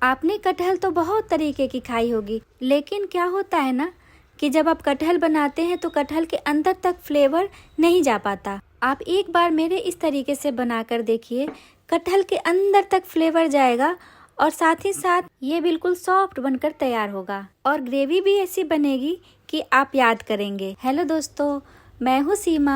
आपने कटहल तो बहुत तरीके की खाई होगी, लेकिन क्या होता है ना कि जब आप कटहल बनाते हैं तो कटहल के अंदर तक फ्लेवर नहीं जा पाता। आप एक बार मेरे इस तरीके से बनाकर देखिए, कटहल के अंदर तक फ्लेवर जाएगा और साथ ही साथ ये बिल्कुल सॉफ्ट बनकर तैयार होगा और ग्रेवी भी ऐसी बनेगी कि आप याद करेंगे। हेलो दोस्तों, मैं हूँ सीमा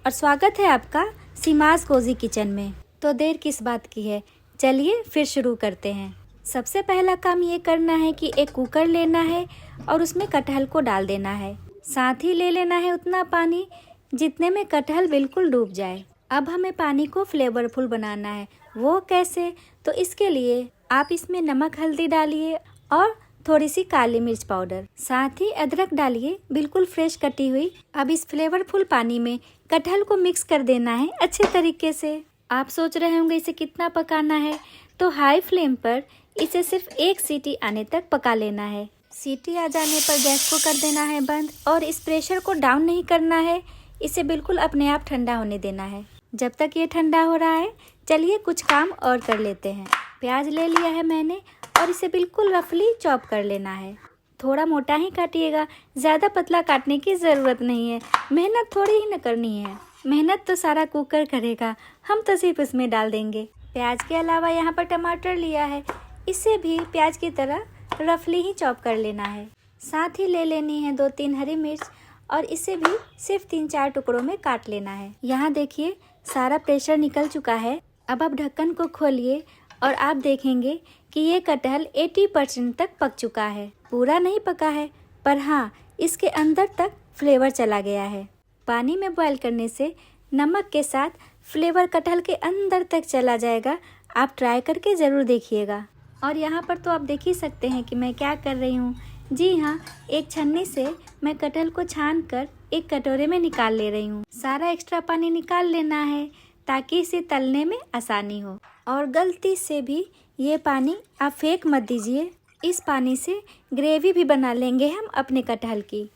और स्वागत है आपका सीमास कोजी किचन में। तो देर किस बात की है, चलिए फिर शुरू करते हैं। सबसे पहला काम ये करना है कि एक कुकर लेना है और उसमें कटहल को डाल देना है। साथ ही ले लेना है उतना पानी जितने में कटहल बिल्कुल डूब जाए। अब हमें पानी को फ्लेवरफुल बनाना है। वो कैसे? तो इसके लिए आप इसमें नमक हल्दी डालिए और थोड़ी सी काली मिर्च पाउडर, साथ ही अदरक डालिए बिल्कुल फ्रेश कटी हुई। अब इस फ्लेवरफुल पानी में कटहल को मिक्स कर देना है अच्छे तरीके से। आप सोच रहे होंगे इसे कितना पकाना है, तो हाई फ्लेम पर इसे सिर्फ एक सीटी आने तक पका लेना है। सीटी आ जाने पर गैस को कर देना है बंद और इस प्रेशर को डाउन नहीं करना है, इसे बिल्कुल अपने आप ठंडा होने देना है। जब तक ये ठंडा हो रहा है, चलिए कुछ काम और कर लेते हैं। प्याज ले लिया है मैंने और इसे बिल्कुल रफली चॉप कर लेना है। थोड़ा मोटा ही काटिएगा, ज़्यादा पतला काटने की ज़रूरत नहीं है। मेहनत थोड़ी ही न करनी है, मेहनत तो सारा कुकर करेगा, हम तो सिर्फ उसमें डाल देंगे। प्याज के अलावा यहाँ पर टमाटर लिया है, इसे भी प्याज की तरह रफली ही चॉप कर लेना है। साथ ही ले लेनी है 2-3 हरी मिर्च और इसे भी सिर्फ 3-4 टुकड़ों में काट लेना है। यहाँ देखिए सारा प्रेशर निकल चुका है। अब आप ढक्कन को खोलिए और आप देखेंगे कि ये कटहल 80% तक पक चुका है। पूरा नहीं पका है, पर हाँ इसके अंदर तक फ्लेवर चला गया है। पानी में बॉईल करने से नमक के साथ फ्लेवर कटहल के अंदर तक चला जाएगा। आप ट्राई करके ज़रूर देखिएगा। और यहाँ पर तो आप देख ही सकते हैं कि मैं क्या कर रही हूँ। जी हाँ, एक छन्नी से मैं कटहल को छान कर एक कटोरे में निकाल ले रही हूँ। सारा एक्स्ट्रा पानी निकाल लेना है ताकि इसे तलने में आसानी हो। और गलती से भी ये पानी आप फेंक मत दीजिए। इस पानी से ग्रेवी भी बना लेंगे हम अपने कटहल की।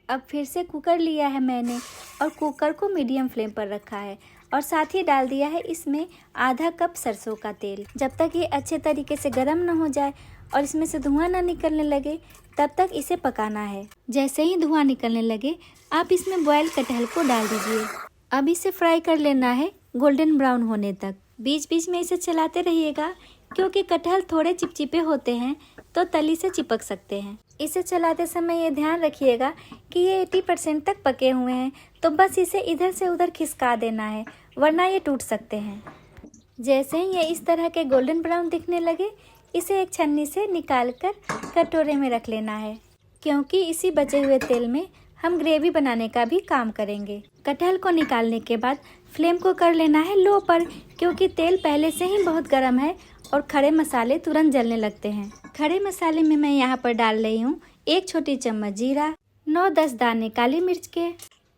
अब फिर से कुकर लिया है मैंने और कुकर को मीडियम फ्लेम पर रखा है और साथ ही डाल दिया है इसमें आधा कप सरसों का तेल। जब तक ये अच्छे तरीके से गर्म ना हो जाए और इसमें से धुआं ना निकलने लगे, तब तक इसे पकाना है। जैसे ही धुआं निकलने लगे, आप इसमें बॉयल कटहल को डाल दीजिए। अब इसे फ्राई कर लेना है गोल्डन ब्राउन होने तक। बीच बीच में इसे चलाते रहिएगा, क्योंकि कटहल थोड़े चिपचिपे होते हैं तो तली से चिपक सकते हैं। इसे चलाते समय ये ध्यान रखिएगा कि ये 80% तक पके हुए हैं, तो बस इसे इधर से उधर खिसका देना है, वरना ये टूट सकते हैं। जैसे ही ये इस तरह के गोल्डन ब्राउन दिखने लगे, इसे एक छन्नी से निकाल कर कटोरे में रख लेना है, क्योंकि इसी बचे हुए तेल में हम ग्रेवी बनाने का भी काम करेंगे। कटहल को निकालने के बाद फ्लेम को कर लेना है लो पर, क्योंकि तेल पहले से ही बहुत गर्म है और खड़े मसाले तुरंत जलने लगते हैं। खड़े मसाले में मैं यहाँ पर डाल रही हूँ 1 छोटी चम्मच जीरा, 9-10 दाने काली मिर्च के,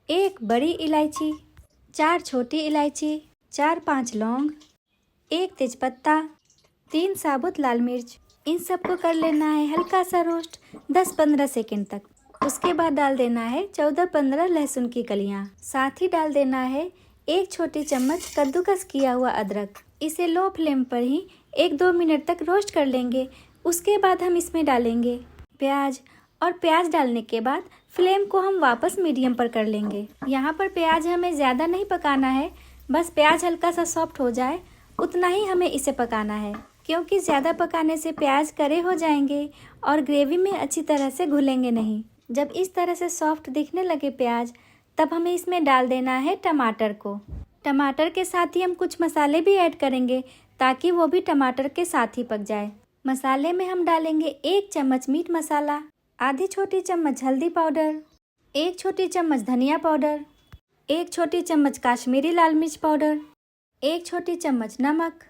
1 बड़ी इलायची, 4 छोटी इलायची, 4-5 लौंग, 1 तेजपत्ता, 3 साबुत लाल मिर्च। इन सबको कर लेना है हल्का सा रोस्ट 10-15 सेकेंड तक। उसके बाद डाल देना है 14-15 लहसुन की कलियाँ। साथ ही डाल देना है 1 छोटी चम्मच कद्दूकस किया हुआ अदरक। इसे लो फ्लेम पर ही 1-2 मिनट तक रोस्ट कर लेंगे। उसके बाद हम इसमें डालेंगे प्याज और प्याज डालने के बाद फ्लेम को हम वापस मीडियम पर कर लेंगे। यहाँ पर प्याज हमें ज़्यादा नहीं पकाना है, बस प्याज हल्का सा सॉफ्ट हो जाए उतना ही हमें इसे पकाना है, क्योंकि ज़्यादा पकाने से प्याज कड़े हो जाएंगे और ग्रेवी में अच्छी तरह से घुलेंगे नहीं। जब इस तरह से सॉफ्ट दिखने लगे प्याज, तब हमें इसमें डाल देना है टमाटर को। टमाटर के साथ ही हम कुछ मसाले भी ऐड करेंगे ताकि वो भी टमाटर के साथ ही पक जाए। मसाले में हम डालेंगे 1 चम्मच मीट मसाला, आधी छोटी चम्मच हल्दी पाउडर, 1 छोटी चम्मच धनिया पाउडर, 1 छोटी चम्मच काश्मीरी लाल मिर्च पाउडर, 1 छोटी चम्मच नमक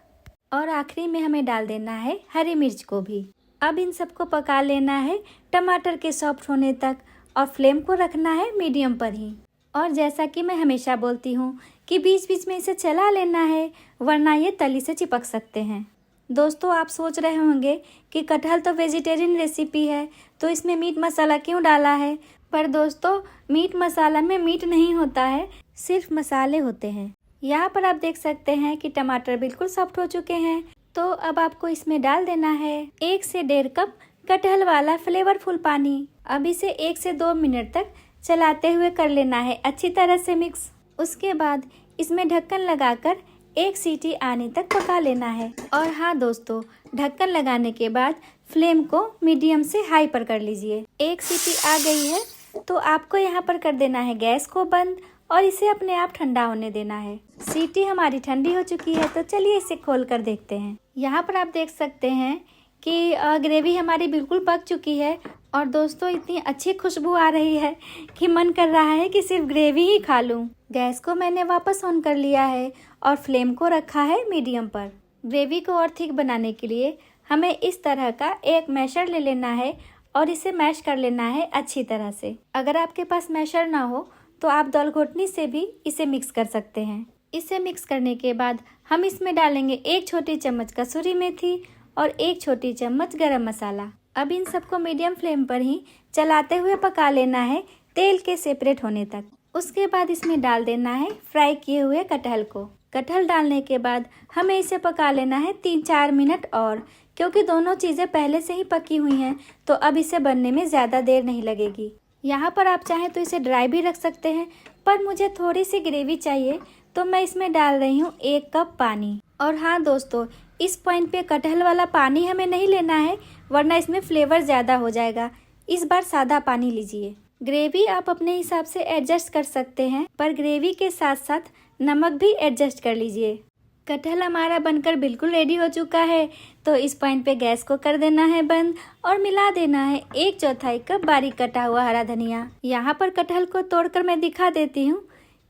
और आखिरी में हमें डाल देना है हरी मिर्च को भी। अब इन सबको पका लेना है टमाटर के सॉफ्ट होने तक और फ्लेम को रखना है मीडियम पर ही। और जैसा कि मैं हमेशा बोलती हूँ कि बीच बीच में इसे चला लेना है, वरना ये तली से चिपक सकते हैं। दोस्तों, आप सोच रहे होंगे कि कटहल तो वेजिटेरियन रेसिपी है, तो इसमें मीट मसाला क्यों डाला है? पर दोस्तों, मीट मसाला में मीट नहीं होता है, सिर्फ मसाले होते हैं। यहाँ पर आप देख सकते हैं कि टमाटर बिल्कुल सॉफ्ट हो चुके हैं। तो अब आपको इसमें डाल देना है 1 से 1.5 कप कटहल वाला फ्लेवरफुल पानी। अब इसे 1 से 2 मिनट तक चलाते हुए कर लेना है अच्छी तरह से मिक्स। उसके बाद इसमें ढक्कन लगाकर 1 सीटी आने तक पका लेना है। और हाँ दोस्तों, ढक्कन लगाने के बाद फ्लेम को मीडियम से हाई पर कर लीजिए। 1 सीटी आ गई है तो आपको यहाँ पर कर देना है गैस को बंद और इसे अपने आप ठंडा होने देना है। सीटी हमारी ठंडी हो चुकी है तो चलिए इसे खोल कर देखते हैं। यहाँ पर आप देख सकते हैं कि ग्रेवी हमारी बिल्कुल पक चुकी है और दोस्तों इतनी अच्छी खुशबू आ रही है कि मन कर रहा है कि सिर्फ ग्रेवी ही खा लूं। गैस को मैंने वापस ऑन कर लिया है और फ्लेम को रखा है मीडियम पर। ग्रेवी को और थिक बनाने के लिए हमें इस तरह का एक मैशर ले लेना है और इसे मैश कर लेना है अच्छी तरह से। अगर आपके पास मैशर ना हो तो आप दलघोटनी से भी इसे मिक्स कर सकते हैं। इसे मिक्स करने के बाद हम इसमें डालेंगे 1 छोटी चम्मच कसूरी मेथी और 1 छोटी चम्मच गरम मसाला। अब इन सबको मीडियम फ्लेम पर ही चलाते हुए पका लेना है तेल के सेपरेट होने तक। उसके बाद इसमें डाल देना है फ्राई किए हुए कटहल को। कटहल डालने के बाद हमें इसे पका लेना है 3-4 मिनट और, क्योंकि दोनों चीज़ें पहले से ही पकी हुई हैं तो अब इसे बनने में ज़्यादा देर नहीं लगेगी। यहाँ पर आप चाहें तो इसे ड्राई भी रख सकते हैं, पर मुझे थोड़ी सी ग्रेवी चाहिए तो मैं इसमें डाल रही हूँ 1 कप पानी। और हाँ दोस्तों, इस पॉइंट पे कटहल वाला पानी हमें नहीं लेना है वरना इसमें फ्लेवर ज़्यादा हो जाएगा। इस बार सादा पानी लीजिए। ग्रेवी आप अपने हिसाब से एडजस्ट कर सकते हैं, पर ग्रेवी के साथ साथ नमक भी एडजस्ट कर लीजिए। कटहल हमारा बनकर बिल्कुल रेडी हो चुका है तो इस पॉइंट पे गैस को कर देना है बंद और मिला देना है 1/4 कप बारीक कटा हुआ हरा धनिया। यहाँ पर कटहल को तोड़कर मैं दिखा देती हूँ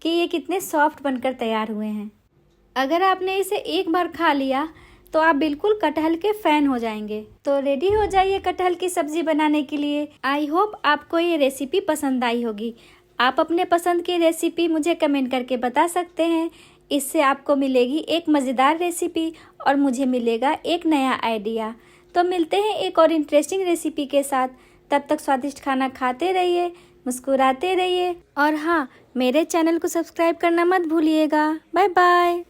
कि ये कितने सॉफ्ट बनकर तैयार हुए हैं। अगर आपने इसे एक बार खा लिया तो आप बिल्कुल कटहल के फैन हो जाएंगे। तो रेडी हो जाइए कटहल की सब्जी बनाने के लिए। आई होप आपको ये रेसिपी पसंद आई होगी। आप अपने पसंद की रेसिपी मुझे कमेंट करके बता सकते हैं। इससे आपको मिलेगी एक मज़ेदार रेसिपी और मुझे मिलेगा एक नया आइडिया। तो मिलते हैं एक और इंटरेस्टिंग रेसिपी के साथ। तब तक स्वादिष्ट खाना खाते रहिए, मुस्कुराते रहिए और हाँ, मेरे चैनल को सब्सक्राइब करना मत भूलिएगा। Bye bye.